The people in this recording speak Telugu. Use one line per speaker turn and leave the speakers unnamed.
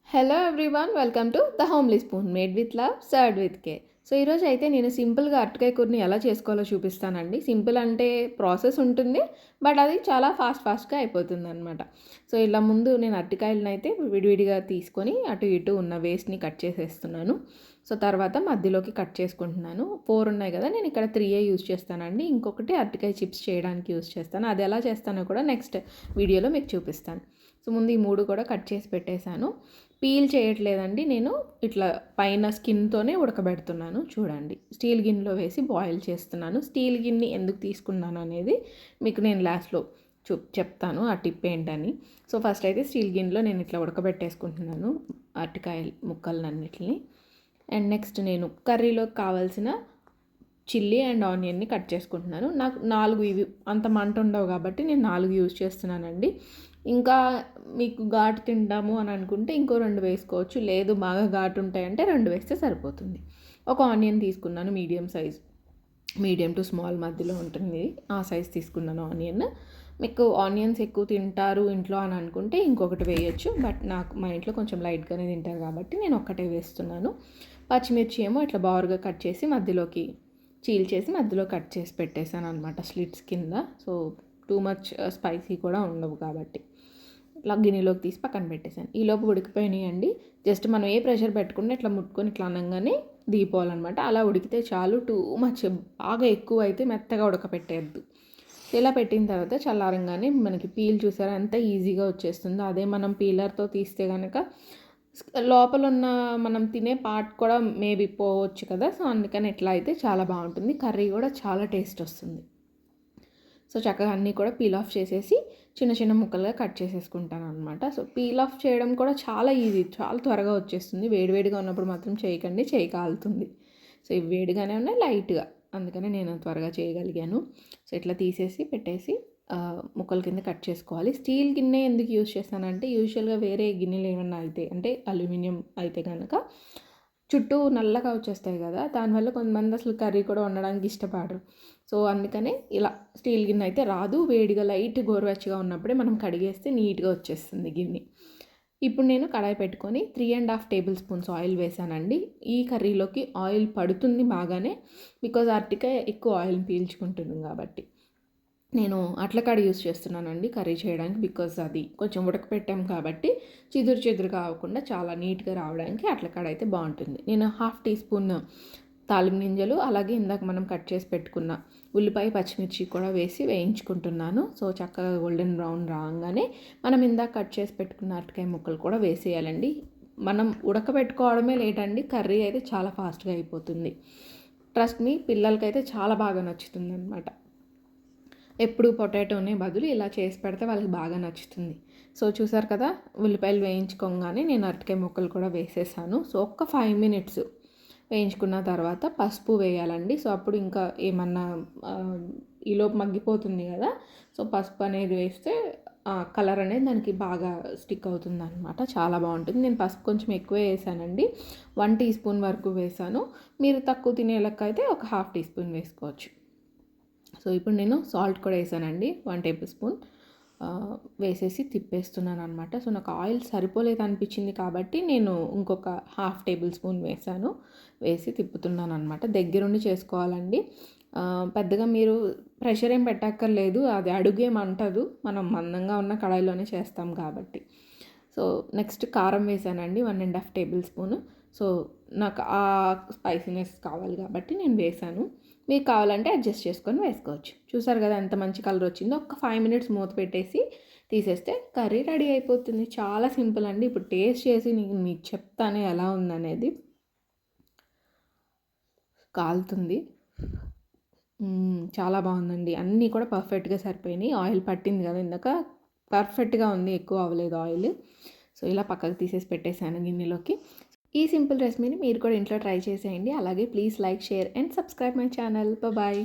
Hello everyone, welcome to the homely spoon made with love served with care. So ఈరోజు అయితే నేను సింపుల్గా అరటికాయ కూరని ఎలా చేసుకోవాలో చూపిస్తానండి. సింపుల్ అంటే ప్రాసెస్ ఉంటుంది, బట్ అది చాలా ఫాస్ట్గా అయిపోతుంది అనమాట. సో ఇలా ముందు నేను అరటికాయలను అయితే విడివిడిగా తీసుకొని అటు ఇటు ఉన్న వేస్ట్ని కట్ చేసేస్తున్నాను. సో తర్వాత మధ్యలోకి కట్ చేసుకుంటున్నాను. 4 ఉన్నాయి కదా, నేను ఇక్కడ 3 యూజ్ చేస్తానండి. ఇంకొకటి అరటికాయ చిప్స్ చేయడానికి యూజ్ చేస్తాను. అది ఎలా చేస్తానో కూడా నెక్స్ట్ వీడియోలో మీకు చూపిస్తాను. సో ముందు ఈ 3 కూడా కట్ చేసి పెట్టేశాను. పీల్ చేయట్లేదండి, నేను ఇట్లా పైన స్కిన్తోనే ఉడకబెడుతున్నాను. చూడండి, స్టీల్ గిన్నెలో వేసి బాయిల్ చేస్తున్నాను. స్టీల్ గిన్నె ఎందుకు తీసుకున్నాను అనేది మీకు నేను లాస్ట్లో చెప్తాను ఆ టిప్ ఏంటని. సో ఫస్ట్ అయితే స్టీల్ గిన్నెలో నేను ఇట్లా ఉడకబెట్టేసుకుంటున్నాను అరటికాయ ముక్కలన్నిటిని. అండ్ నెక్స్ట్ నేను కర్రీలోకి కావాల్సిన చిల్లీ అండ్ ఆనియన్ని కట్ చేసుకుంటున్నాను. నాకు 4 ఇవి అంత మంట ఉండవు కాబట్టి నేను 4 యూజ్ చేస్తున్నానండి. ఇంకా మీకు ఘాటు తింటాము అని అనుకుంటే ఇంకో 2 వేసుకోవచ్చు. లేదు బాగా ఘాటు ఉంటాయంటే 2 వేస్తే సరిపోతుంది. ఒక ఆనియన్ తీసుకున్నాను, మీడియం టు స్మాల్ మధ్యలో ఉంటుంది, ఆ సైజ్ తీసుకున్నాను ఆనియన్. మీకు ఆనియన్స్ ఎక్కువ తింటారు ఇంట్లో అని అనుకుంటే ఇంకొకటి వేయచ్చు, బట్ మా ఇంట్లో కొంచెం లైట్గానే తింటారు కాబట్టి నేను ఒక్కటే వేస్తున్నాను. పచ్చిమిర్చి ఏమో ఇట్లా బారుగా కట్ చేసి మధ్యలోకి చీల్చేసి మధ్యలో కట్ చేసి పెట్టేశాను అనమాట, స్లిట్స్ కింద. సో టూ మచ్ స్పైసీ కూడా ఉండవు కాబట్టి ఇట్లా గిన్నెలోకి తీసి పక్కన పెట్టేశాను. ఈలోపు ఉడికిపోయినాయండి. జస్ట్ మనం ఏ ప్రెషర్ పెట్టుకుంటే ఇట్లా ముట్టుకొని ఇట్లా అనగానే దిగిపోవాలన్నమాట. అలా ఉడికితే చాలు. టూ మచ్ బాగా ఎక్కువ అయితే మెత్తగా ఉడకపెట్టేయద్దు. ఇలా పెట్టిన తర్వాత చల్లారంగానే మనకి పీల్ చూసారా ఎంత ఈజీగా వచ్చేస్తుందో. అదే మనం పీలర్తో తీస్తే కనుక లోపల ఉన్న మనం తినే పార్ట్ కూడా మేబీ పోవచ్చు కదా. సో అందుకని ఇట్లా అయితే చాలా బాగుంటుంది, కర్రీ కూడా చాలా టేస్ట్ వస్తుంది. సో చక్కగా అన్నీ కూడా పీల్ ఆఫ్ చేసేసి చిన్న చిన్న ముక్కలుగా కట్ చేసేసుకుంటాను అనమాట. సో పీల్ ఆఫ్ చేయడం కూడా చాలా ఈజీ, చాలా త్వరగా వచ్చేస్తుంది. వేడివేడిగా ఉన్నప్పుడు మాత్రం చేయకండి, చేయి కాలుతుంది. సో ఇవి వేడిగానే ఉన్నాయి లైట్గా, అందుకనే నేను త్వరగా చేయగలిగాను. సో ఇట్లా తీసేసి పెట్టేసి ముక్కల కింద కట్ చేసుకోవాలి. స్టీల్ గిన్నె ఎందుకు యూజ్ చేస్తానంటే యూజువల్గా వేరే గిన్నెలు ఏమన్నా అయితే అంటే అల్యూమినియం అయితే కనుక చుట్టూ నల్లగా వచ్చేస్తాయి కదా, దానివల్ల కొంతమంది అసలు కర్రీ కూడా వండడానికి ఇష్టపడరు. సో అందుకనే ఇలా స్టీల్ గిన్నె అయితే రాదు. వేడిగా లైట్ గోరువెచ్చగా ఉన్నప్పుడే మనం కడిగేస్తే నీట్గా వచ్చేస్తుంది గిన్నె. ఇప్పుడు నేను కడాయి పెట్టుకొని 3.5 టేబుల్ స్పూన్స్ ఆయిల్ వేసానండి. ఈ కర్రీలోకి ఆయిల్ పడుతుంది బాగానే, బికాజ్ అరటికాయ ఎక్కువ ఆయిల్ పీల్చుకుంటుంది కాబట్టి. నేను అట్లకాడ యూజ్ చేస్తున్నానండి కర్రీ చేయడానికి, బికాజ్ అది కొంచెం ఉడకపెట్టాం కాబట్టి చిదురు కాకుండా చాలా నీట్గా రావడానికి అట్లకాడ అయితే బాగుంటుంది. నేను 1/2 టీ స్పూన్ తాలింపు గింజలు, అలాగే ఇందాక మనం కట్ చేసి పెట్టుకున్న ఉల్లిపాయ పచ్చిమిర్చి కూడా వేసి వేయించుకుంటున్నాను. సో చక్కగా గోల్డెన్ బ్రౌన్ రాగానే మనం ఇందాక కట్ చేసి పెట్టుకున్న అరటికాయ ముక్కలు కూడా వేసేయాలండి. మనం ఉడకబెట్టుకోవడమే లేట్ అండి, కర్రీ అయితే చాలా ఫాస్ట్గా అయిపోతుంది. ట్రస్ట్ మీ, పిల్లలకైతే చాలా బాగా నచ్చుతుంది అనమాట. ఎప్పుడు పొటాటోనే బదులు ఇలా చేసి పెడితే వాళ్ళకి బాగా నచ్చుతుంది. సో చూసారు కదా, ఉల్లిపాయలు వేయించుకోగానే నేను అరటికాయ ముక్కలు కూడా వేసేసాను. సో ఒక్క 5 మినిట్స్ వేయించుకున్న తర్వాత పసుపు వేయాలండి. సో అప్పుడు ఇంకా ఏమన్నా ఈలోపు మగ్గిపోతుంది కదా, సో పసుపు అనేది వేస్తే కలర్ అనేది దానికి బాగా స్టిక్ అవుతుంది అనమాట, చాలా బాగుంటుంది. నేను పసుపు కొంచెం ఎక్కువే వేసానండి, 1 టీ స్పూన్ వరకు వేసాను. మీరు తక్కువ తినే లెక్క అయితే ఒక 1/2 టీ స్పూన్ వేసుకోవచ్చు. సో ఇప్పుడు నేను సాల్ట్ కూడా వేసానండి, 1 టేబుల్ స్పూన్ వేసేసి తిప్పేస్తున్నాను అనమాట. సో నాకు ఆయిల్ సరిపోలేదు అనిపించింది కాబట్టి నేను ఇంకొక 1/2 టేబుల్ స్పూన్ వేసి తిప్పుతున్నాను అనమాట. దగ్గరుండి చేసుకోవాలండి, పెద్దగా మీరు ప్రెషర్ ఏం పెట్టక్కర్లేదు, అది అడుగేమంటదు, మనం మందంగా ఉన్న కడాయిలోనే చేస్తాం కాబట్టి. సో నెక్స్ట్ కారం వేసానండి, 1.5 టేబుల్ స్పూన్. సో నాకు ఆ స్పైసీనెస్ కావాలి కాబట్టి నేను వేసాను. మీకు కావాలంటే అడ్జస్ట్ చేసుకొని వేసుకోవచ్చు. చూసారు కదా ఎంత మంచి కలర్ వచ్చిందో. ఒక 5 మినిట్స్ మూత పెట్టేసి తీసేస్తే కర్రీ రెడీ అయిపోతుంది. చాలా సింపుల్ అండి. ఇప్పుడు టేస్ట్ చేసి మీకు చెప్తాను ఎలా ఉందనేది. కాలుతుంది, చాలా బాగుందండి. అన్నీ కూడా పర్ఫెక్ట్గా సరిపోయినాయి. ఆయిల్ పట్టింది కదా ఇందాక, పర్ఫెక్ట్గా ఉంది, ఎక్కువ అవ్వలేదు ఆయిల్. సో ఇలా పక్కకు తీసేసి పెట్టేశాను గిన్నెలోకి. ఈ సింపుల్ రెసిపీని మీరు కూడా ఇంట్లో ట్రై చేసేయండి. అలాగే please like, share and subscribe my channel. Bye.